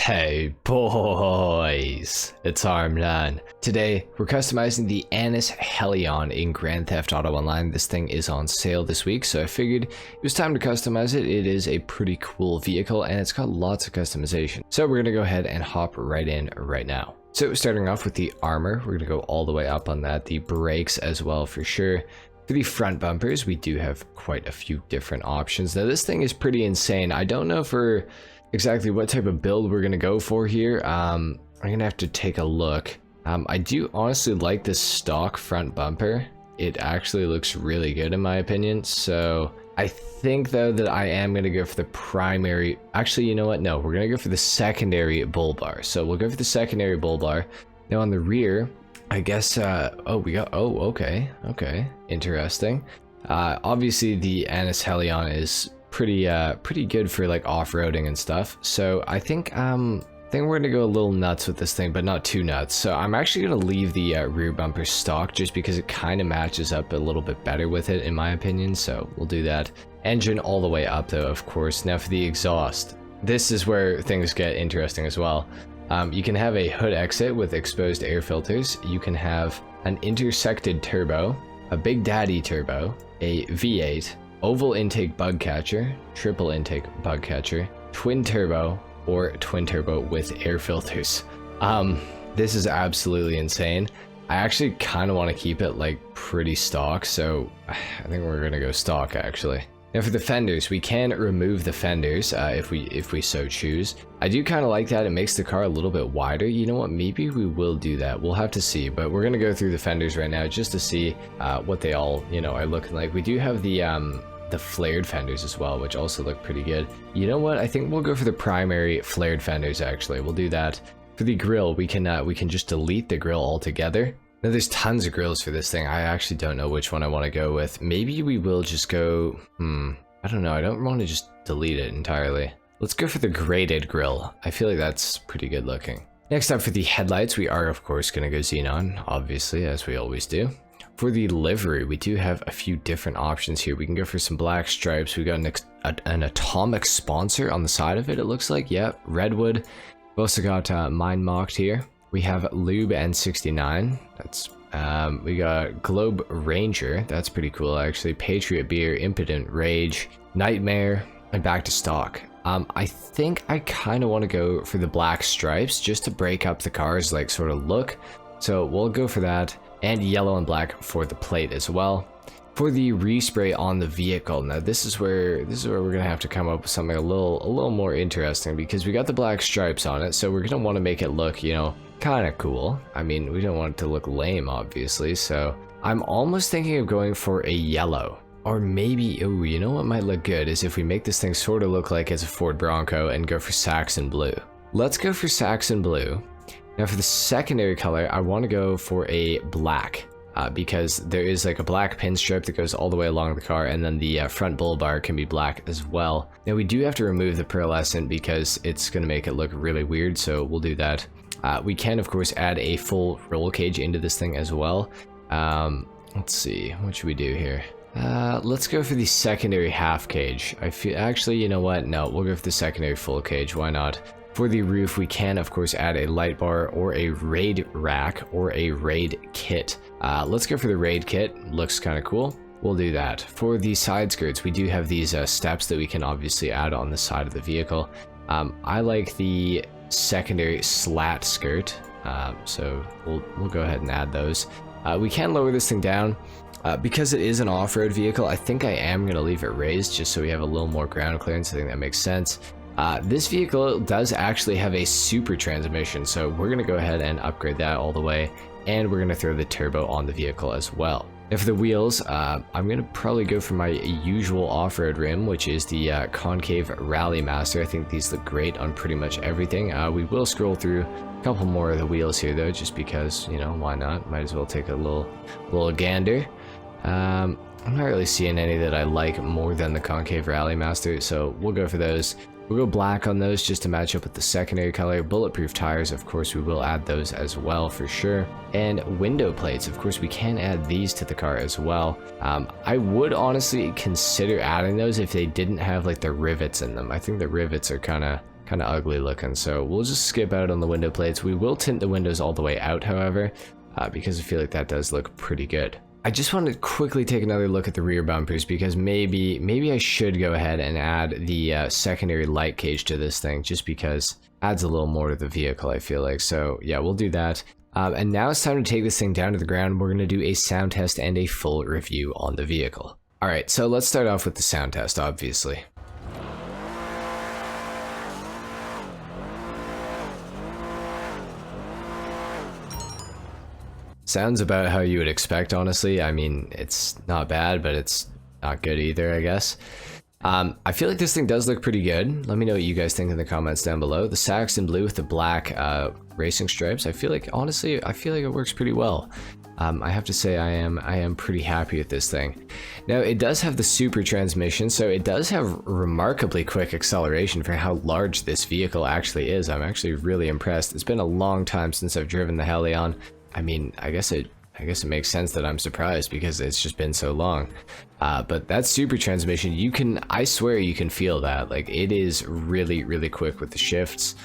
Hey boys, it's HarmNone. Today, we're customizing the Hellion in Grand Theft Auto Online. This thing is on sale this week, so I figured it was time to customize it. It is a pretty cool vehicle, and it's got lots of customization. So we're gonna go ahead and hop right in right now. So starting off with the armor, we're gonna go all the way up on that. The brakes as well for sure. For the front bumpers, we do have quite a few different options. Now this thing is pretty insane. I don't know for exactly what type of build we're gonna go for here. I'm gonna have to take a look. I do honestly like this stock front bumper. It actually looks really good in my opinion. So I think though that I am gonna go for the primary. Actually, you know what? No, we're gonna go for the secondary bull bar. So we'll go for the secondary bull bar. Now on the rear, I guess, okay, interesting. Obviously the Hellion is pretty good for like off-roading and stuff. So I think we're gonna go a little nuts with this thing, but not too nuts. So I'm actually gonna leave the rear bumper stock just because it kind of matches up a little bit better with it in my opinion. So we'll do that. Engine all the way up though, of course. Now for the exhaust, this is where things get interesting as well. You can have a hood exit with exposed air filters. You can have an intersected turbo, a Big Daddy turbo, a V8, oval intake bug catcher, triple intake bug catcher, twin turbo, or twin turbo with air filters. This is absolutely insane. I actually kind of want to keep it like pretty stock, so I think we're gonna go stock actually. Now for the fenders, we can remove the fenders if we so choose. I do kind of like that. It makes the car a little bit wider. You know what? Maybe we will do that. We'll have to see, but we're gonna go through the fenders right now just to see what they all, are looking like. We do have the flared fenders as well, which also look pretty good. You know what? I think we'll go for the primary flared fenders actually. We'll do that. For the grille, we can just delete the grille altogether. Now there's tons of grills for this thing. I actually don't know which one I want to go with. Maybe we will just go, I don't know. I don't want to just delete it entirely. Let's go for the graded grille. I feel like that's pretty good looking. Next up for the headlights, we are of course going to go xenon, obviously, as we always do. For the livery, we do have a few different options here. We can go for some black stripes. We got an atomic sponsor on the side of it, it looks like. Yep, redwood. We've also got mine mocked here. We have lube N69. That's we got Globe Ranger. That's pretty cool actually. Patriot Beer, Impotent Rage, Nightmare, and back to stock. I think I kind of want to go for the black stripes just to break up the car's like sort of look. So we'll go for that, and yellow and black for the plate as well. For the respray on the vehicle, now this is where we're gonna have to come up with something a little more interesting, because we got the black stripes on it, so we're gonna want to make it look, kind of cool. I mean, we don't want it to look lame, obviously. So I'm almost thinking of going for a yellow, or maybe, oh, you know what might look good is if we make this thing sort of look like it's a Ford Bronco and go for Saxon blue. Let's go for Saxon blue. Now for the secondary color, I want to go for a black, because there is like a black pinstripe that goes all the way along the car, and then the front bull bar can be black as well. Now we do have to remove the pearlescent because it's going to make it look really weird, so we'll do that. We can of course add a full roll cage into this thing as well. Let's see, what should we do here? Let's go for the secondary half cage. I feel, actually, you know what? No, we'll go for the secondary full cage. Why not? For the roof, we can of course add a light bar or a raid rack or a raid kit. Let's go for the raid kit. Looks kind of cool. We'll do that. For the side skirts, we do have these steps that we can obviously add on the side of the vehicle. I like the secondary slat skirt, so we'll go ahead and add those. We can lower this thing down. Because it is an off-road vehicle, I think I am going to leave it raised just so we have a little more ground clearance. I think that makes sense. This vehicle does actually have a super transmission, so we're going to go ahead and upgrade that all the way, and we're going to throw the turbo on the vehicle as well. Now for the wheels, I'm going to probably go for my usual off-road rim, which is the concave Rally Master. I think these look great on pretty much everything. We will scroll through a couple more of the wheels here though, just because, why not? Might as well take a little gander. I'm not really seeing any that I like more than the concave Rally Master, so we'll go for those. We'll go black on those just to match up with the secondary color. Bulletproof tires, of course, we will add those as well for sure. And window plates, of course, we can add these to the car as well. I would honestly consider adding those if they didn't have like the rivets in them. I think the rivets are kind of kind of ugly looking. So we'll just skip out on the window plates. We will tint the windows all the way out, however, because I feel like that does look pretty good. I just want to quickly take another look at the rear bumpers, because maybe I should go ahead and add the secondary light cage to this thing, just because it adds a little more to the vehicle, I feel like. So yeah, we'll do that. And now it's time to take this thing down to the ground. We're going to do a sound test and a full review on the vehicle. Alright, so let's start off with the sound test, obviously. Sounds about how you would expect, honestly. I mean, it's not bad, but it's not good either, I guess. I feel like this thing does look pretty good. Let me know what you guys think in the comments down below. The Saxon blue with the black racing stripes, I feel like, honestly, I feel like it works pretty well. I have to say I am pretty happy with this thing. Now, it does have the super transmission, so it does have remarkably quick acceleration for how large this vehicle actually is. I'm actually really impressed. It's been a long time since I've driven the Hellion. I mean, I guess it makes sense that I'm surprised, because it's just been so long. But that super transmission, I swear you can feel that. Like, it is really, really quick with the shifts.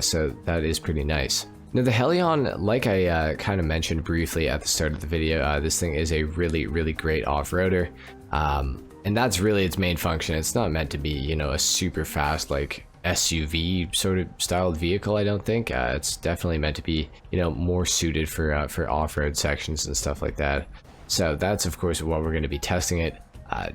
So that is pretty nice. Now, the Hellion, like I kind of mentioned briefly at the start of the video, this thing is a really, really great off-roader. And that's really its main function. It's not meant to be, you know, a super fast, like, SUV sort of styled vehicle, I don't think. It's definitely meant to be, you know, more suited for off-road sections and stuff like that. So that's, of course, what we're going to be testing it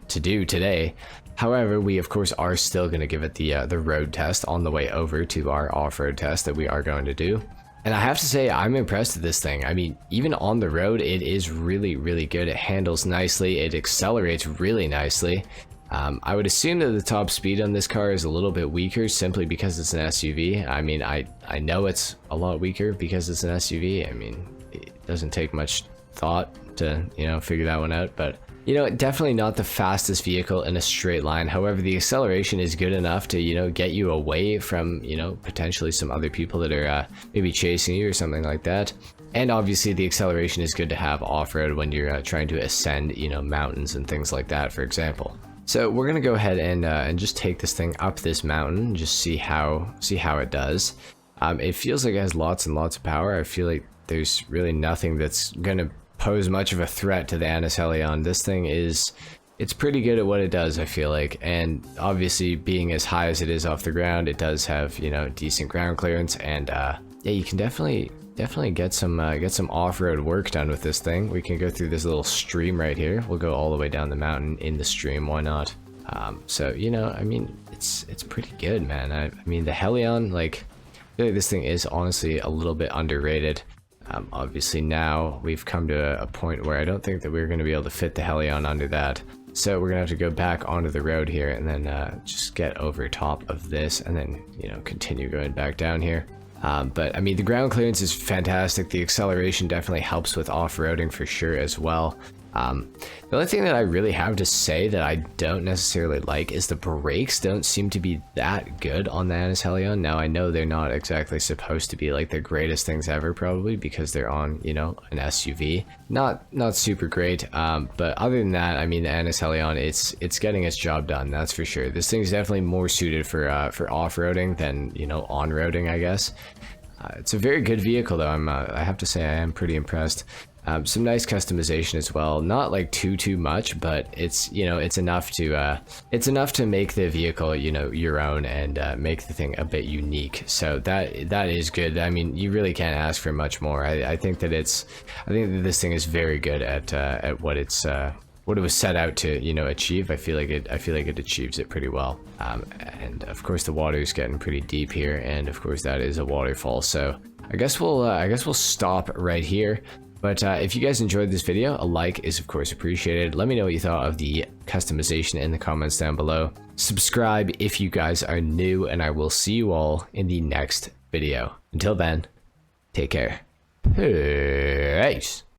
to do today. However, we, of course, are still going to give it the road test on the way over to our off-road test that we are going to do. And I have to say, I'm impressed with this thing. I mean, even on the road, it is really, really good. It handles nicely. It accelerates really nicely. I would assume that the top speed on this car is a little bit weaker, simply because it's an SUV. I mean, I know it's a lot weaker because it's an SUV. I mean, it doesn't take much thought to, you know, figure that one out. But, you know, definitely not the fastest vehicle in a straight line. However, the acceleration is good enough to, you know, get you away from, you know, potentially some other people that are maybe chasing you or something like that. And obviously the acceleration is good to have off-road when you're trying to ascend, you know, mountains and things like that, for example. So we're gonna go ahead and just take this thing up this mountain and just see how it does. It feels like it has lots and lots of power. I feel like there's really nothing that's gonna pose much of a threat to the Anis Hellion. This thing it's pretty good at what it does, I feel like. And obviously, being as high as it is off the ground, it does have, you know, decent ground clearance. And yeah, you can definitely get some off-road work done with this thing. We can go through this little stream right here. We'll go all the way down the mountain in the stream, why not? So, you know, I mean, it's pretty good, man. I mean, the Hellion, like, I feel like this thing is honestly a little bit underrated. Obviously now we've come to a point where I don't think that we're going to be able to fit the Hellion under that. So we're gonna have to go back onto the road here and then just get over top of this and then, you know, continue going back down here. But I mean, the ground clearance is fantastic. The acceleration definitely helps with off-roading for sure as well. The only thing that I really have to say that I don't necessarily like is the brakes don't seem to be that good on the Anis Hellion. Now, I know they're not exactly supposed to be like the greatest things ever, probably because they're on, you know, an SUV. Not super great, but other than that, I mean, the Anis Hellion, it's getting its job done, that's for sure. This thing's definitely more suited for off-roading than, you know, on-roading, I guess. It's a very good vehicle, though. I have to say I am pretty impressed. Some nice customization as well. Not like too much, but it's, you know, it's enough to make the vehicle, you know, your own and make the thing a bit unique. So that is good. I mean, you really can't ask for much more. I think that this thing is very good at what it was set out to, you know, achieve. I feel like it achieves it pretty well. And of course the water is getting pretty deep here, and of course that is a waterfall. So I guess we'll stop right here. But if you guys enjoyed this video, a like is of course appreciated. Let me know what you thought of the customization in the comments down below. Subscribe if you guys are new, and I will see you all in the next video. Until then, take care. Peace.